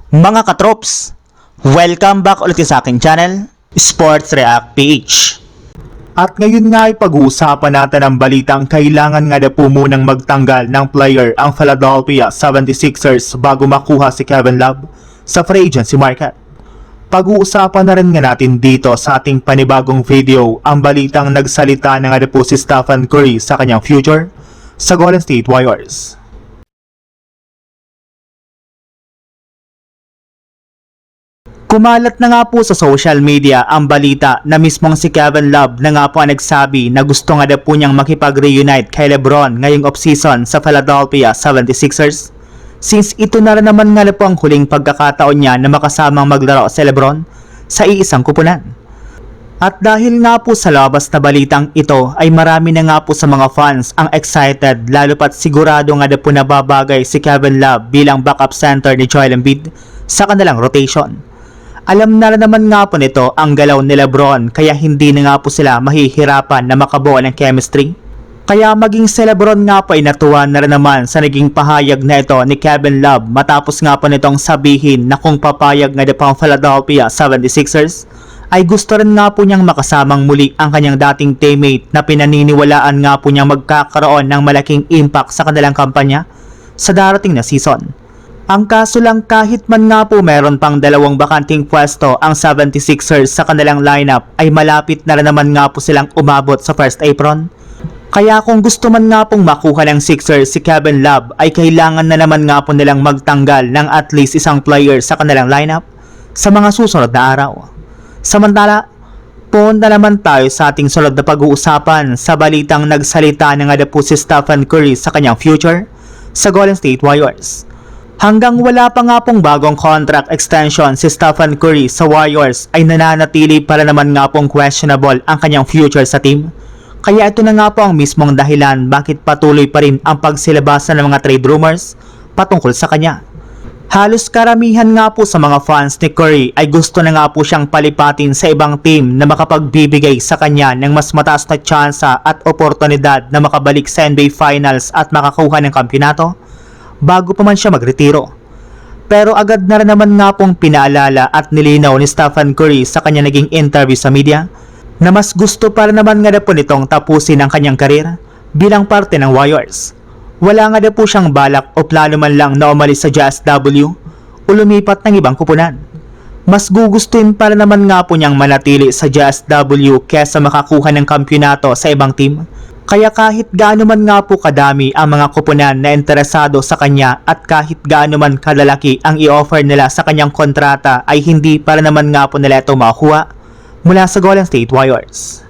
Mga katrops, welcome back ulit sa aking channel, Sports React PH. At ngayon nga ay pag-uusapan natin ang balitang kailangan nga na po munang magtanggal ng player ang Philadelphia 76ers bago makuha si Kevin Love sa free agency market. Pag-uusapan na rin nga natin dito sa ating panibagong video ang balitang nagsalita na nga na po si Stephen Curry sa kanyang future sa Golden State Warriors. Kumalat na nga po sa social media ang balita na mismong si Kevin Love na nga po ang nagsabi na gusto nga na po niyang makipag-reunite kay LeBron ngayong offseason sa Philadelphia 76ers. Since ito na rin naman nga na po ang huling pagkakataon niya na makasamang maglaro si LeBron sa iisang kupunan. At dahil nga po sa labas na balitang ito ay marami na nga po sa mga fans ang excited lalo pat sigurado nga na po nababagay si Kevin Love bilang backup center ni Joel Embiid sa kanilang rotation. Alam na naman nga po nito ang galaw ni LeBron kaya hindi na nga po sila mahihirapan na makabuo ng chemistry. Kaya maging si LeBron nga po ay natuwa na rin naman sa naging pahayag na ito ni Kevin Love matapos nga po nitong sabihin na kung papayag nga na po ang Philadelphia 76ers ay gusto rin nga po niyang makasamang muli ang kanyang dating teammate na pinaniniwalaan nga po niyang magkakaroon ng malaking impact sa kanilang kampanya sa darating na season. Ang kaso lang kahit man nga po meron pang dalawang bakanting pwesto ang 76ers sa kanilang lineup ay malapit na rin naman nga po silang umabot sa first apron. Kaya kung gusto man nga pong makuha ng Sixers si Kevin Love ay kailangan na naman nga po nilang magtanggal ng at least isang player sa kanilang lineup sa mga susunod na araw. Samantala, punta naman tayo sa ating sunod na pag-uusapan sa balitang nagsalita na nga na po si Stephen Curry sa kanyang future sa Golden State Warriors. Hanggang wala pa nga pong bagong contract extension si Stephen Curry sa Warriors ay nananatili para naman nga pong questionable ang kanyang future sa team. Kaya ito na nga po ang mismong dahilan bakit patuloy pa rin ang pagsilabasan ng mga trade rumors patungkol sa kanya. Halos karamihan nga po sa mga fans ni Curry ay gusto na nga po siyang palipatin sa ibang team na makapagbibigay sa kanya ng mas mataas na tsansa at oportunidad na makabalik sa NBA Finals at makakuha ng kampyonato bago pa man siya magretiro. Pero agad na rin naman nga pong pinaalala at nilinaw ni Stephen Curry sa kanya naging interview sa media na mas gusto para naman nga na po nitong tapusin ang kanyang karir bilang parte ng Warriors. Wala nga na po siyang balak o plano man lang na umalis sa JSW o lumipat ng ibang kupunan. Mas gugustuhin para naman nga po niyang manatili sa JSW kesa makakuha ng kampyonato sa ibang team. Kaya kahit gaano man nga po kadami ang mga kupunan na interesado sa kanya at kahit gaano man kalalaki ang i-offer nila sa kanyang kontrata ay hindi para naman nga po nila ito makuha mula sa Golden State Warriors.